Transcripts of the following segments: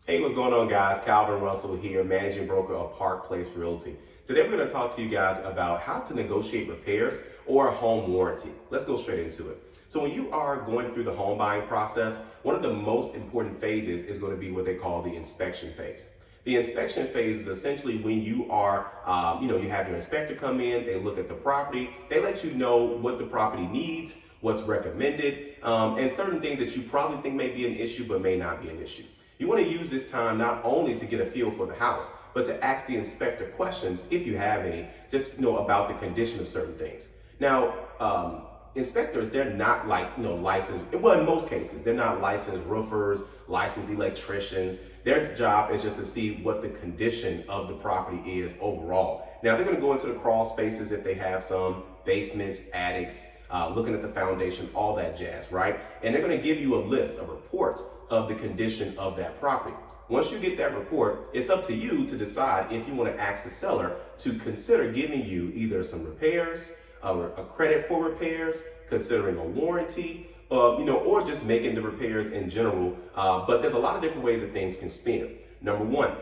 Hey, what's going on, guys? Calvin Russell here, managing broker of Park Place Realty. Today, we're going to talk to you guys about how to negotiate repairs or a home warranty. Let's go straight into it. So when you are going through the home buying process, one of the most important phases is going to be what they call the inspection phase. The inspection phase is essentially when you are, you have your inspector come in, they look at the property, they let you know what the property needs, what's recommended, and certain things that you probably think may be an issue but may not be an issue. You want to use this time not only to get a feel for the house, but to ask the inspector questions, if you have any, just about the condition of certain things. Now, inspectors, they're not licensed, well, in most cases, they're not licensed roofers, licensed electricians. Their job is just to see what the condition of the property is overall. Now, they're going to go into the crawl spaces if they have some, basements, attics, looking at the foundation, all that jazz, right? And they're going to give you a list, a report of the condition of that property. Once you get that report, it's up to you to decide if you want to ask the seller to consider giving you either some repairs, a credit for repairs, considering a warranty, or just making the repairs in general. But there's a lot of different ways that things can spin. Number one,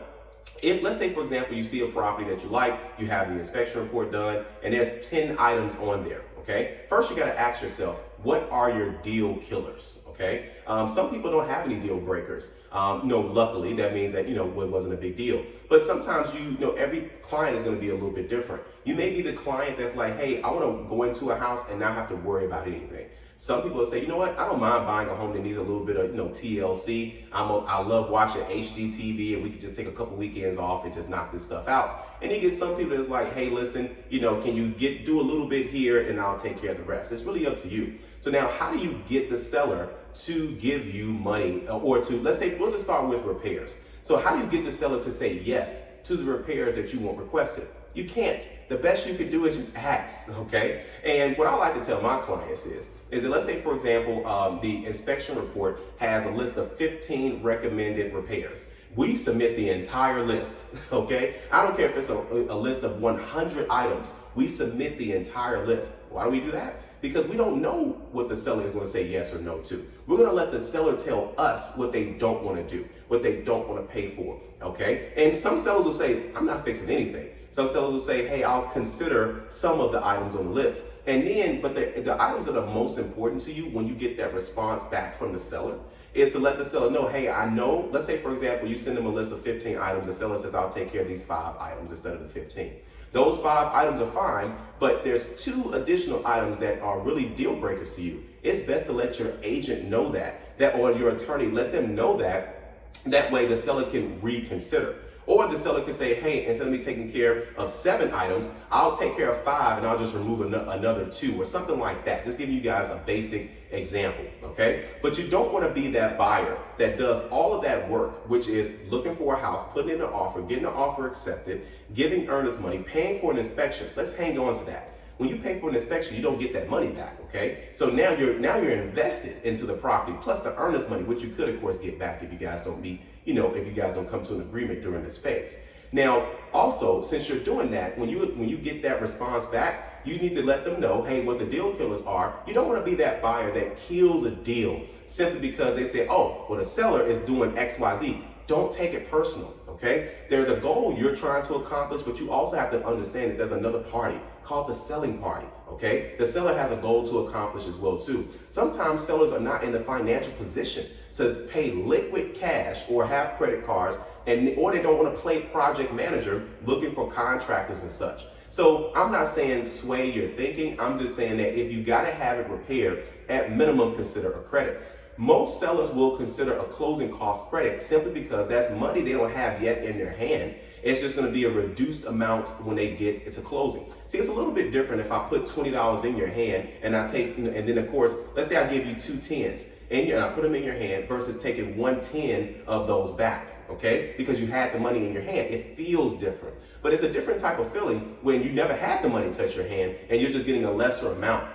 if, let's say, for example, you see a property that you like, you have the inspection report done, and there's 10 items on there, okay? First, you got to ask yourself, what are your deal killers, okay? Some people don't have any deal breakers. Luckily, that means that, it wasn't a big deal. But sometimes, every client is going to be a little bit different. You may be the client that's like, hey, I want to go into a house and not have to worry about anything. Some people will say, you know what, I don't mind buying a home that needs a little bit of, TLC. I love watching HD TV, and we can just take a couple weekends off and just knock this stuff out. And you get some people that's like, hey, listen, can you do a little bit here and I'll take care of the rest. It's really up to you. So now, how do you get the seller to give you money, or to, let's say, we'll just start with repairs. So how do you get the seller to say yes to the repairs that you want requested? You can't. The best you can do is just ask, okay? And what I like to tell my clients is that, let's say, for example, the inspection report has a list of 15 recommended repairs. We submit the entire list, okay? I don't care if it's a list of 100 items. We submit the entire list. Why do we do that? Because we don't know what the seller is going to say yes or no to. We're going to let the seller tell us what they don't want to do, what they don't want to pay for, okay? And some sellers will say, I'm not fixing anything. Some sellers will say, hey, I'll consider some of the items on the list. And then, but the items that are most important to you when you get that response back from the seller is to let the seller know, hey, I know, let's say, for example, you send them a list of 15 items. The seller says, I'll take care of these 5 items instead of the 15. Those 5 items are fine, but there's 2 additional items that are really deal breakers to you. It's best to let your agent know that or your attorney, let them know that. That way the seller can reconsider. Or the seller can say, hey, instead of me taking care of 7 items, I'll take care of 5 and I'll just remove another 2 or something like that. Just give you guys a basic example, okay? But you don't want to be that buyer that does all of that work, which is looking for a house, putting in an offer, getting an offer accepted, giving earnest money, paying for an inspection. Let's hang on to that. When you pay for an inspection, you don't get that money back, okay? So now you're invested into the property, plus the earnest money, which you could, of course, get back if you guys don't meet, if you guys don't come to an agreement during this phase. Now, also, since you're doing that, when you get that response back, you need to let them know, hey, what the deal killers are. You don't want to be that buyer that kills a deal simply because they say, oh, well, the seller is doing X, Y, Z. Don't take it personal, okay? There's a goal you're trying to accomplish, but you also have to understand that there's another party called the selling party, okay? The seller has a goal to accomplish as well, too. Sometimes sellers are not in the financial position to pay liquid cash or have credit cards, or they don't want to play project manager looking for contractors and such. So I'm not saying sway your thinking. I'm just saying that if you got to have it repaired, at minimum, consider a credit. Most sellers will consider a closing cost credit simply because that's money they don't have yet in their hand. It's just going to be a reduced amount when they get into closing. See, it's a little bit different if I put $20 in your hand and I take, and then of course, let's say I give you 2 10s and I put them in your hand versus taking 1 10 of those back, okay? Because you had the money in your hand. It feels different. But it's a different type of feeling when you never had the money touch your hand and you're just getting a lesser amount.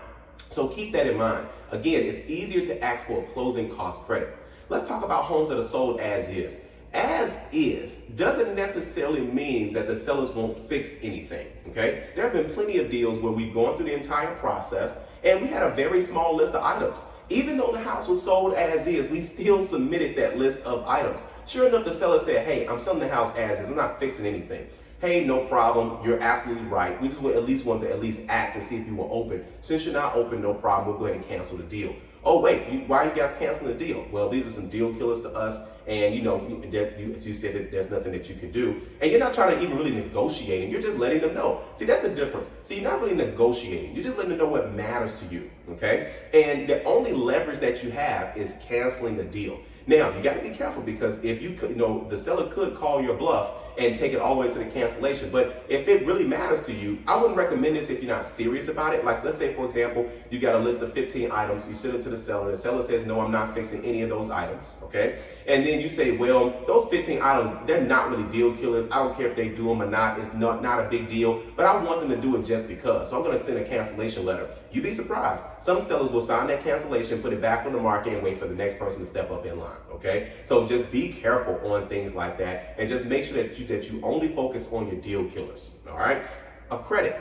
So keep that in mind. Again, it's easier to ask for a closing cost credit. Let's talk about homes that are sold as is. As is doesn't necessarily mean that the sellers won't fix anything, okay? There have been plenty of deals where we've gone through the entire process and we had a very small list of items. Even though the house was sold as is, we still submitted that list of items. Sure enough, the seller said, hey, I'm selling the house as is. I'm not fixing anything. Hey, no problem. You're absolutely right. We just at least want to ask and see if you were open. Since you're not open, no problem. We'll go ahead and cancel the deal. Oh, wait, why are you guys canceling the deal? Well, these are some deal killers to us. And, as you said, that there's nothing that you can do. And you're not trying to even really negotiating. You're just letting them know. See, that's the difference. See, you're not really negotiating. You're just letting them know what matters to you, okay? And the only leverage that you have is canceling the deal. Now, you got to be careful because if the seller could call your bluff and take it all the way to the cancellation. But if it really matters to you, I wouldn't recommend this if you're not serious about it. Like, let's say, for example, you got a list of 15 items. You send it to the seller. The seller says, no, I'm not fixing any of those items, okay? And then you say, well, those 15 items, they're not really deal killers. I don't care if they do them or not. It's not a big deal. But I want them to do it just because. So I'm going to send a cancellation letter. You'd be surprised. Some sellers will sign that cancellation, put it back on the market, and wait for the next person to step up in line, okay? So just be careful on things like that, and just make sure that you only focus on your deal killers, all right? A credit.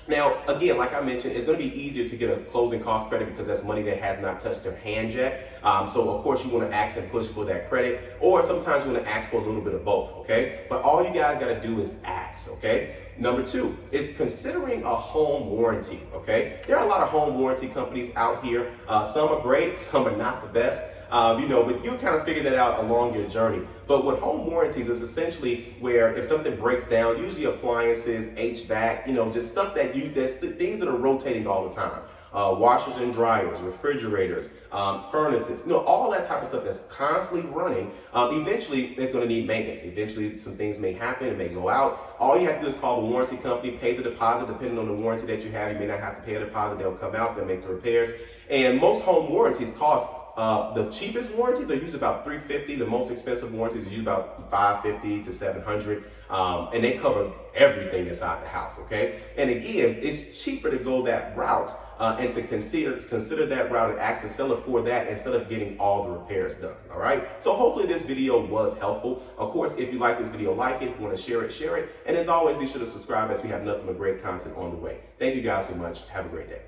Now, again, like I mentioned, it's going to be easier to get a closing cost credit because that's money that has not touched their hand yet. So, of course, you want to ask and push for that credit, or sometimes you want to ask for a little bit of both, okay? But all you guys got to do is ask, okay? Number 2 is considering a home warranty, okay? There are a lot of home warranty companies out here. Some are great, some are not the best. But you kind of figure that out along your journey. But with home warranties, it's essentially where if something breaks down, usually appliances, HVAC, just stuff there's things that are rotating all the time. Washers and dryers, refrigerators, furnaces, all that type of stuff that's constantly running, eventually it's going to need maintenance. Eventually some things may happen, it may go out. All you have to do is call the warranty company, pay the deposit. Depending on the warranty that you have, you may not have to pay a deposit. They'll come out, they'll make the repairs. And most home warranties cost, the cheapest warranties are usually about $350. The most expensive warranties are usually about $550 to $700. And they cover everything inside the house, okay? And again, it's cheaper to go that route and to consider that route and ask the seller for that instead of getting all the repairs done, all right? So hopefully this video was helpful. Of course, if you like this video, like it. If you want to share it, share it. And as always, be sure to subscribe as we have nothing but great content on the way. Thank you guys so much. Have a great day.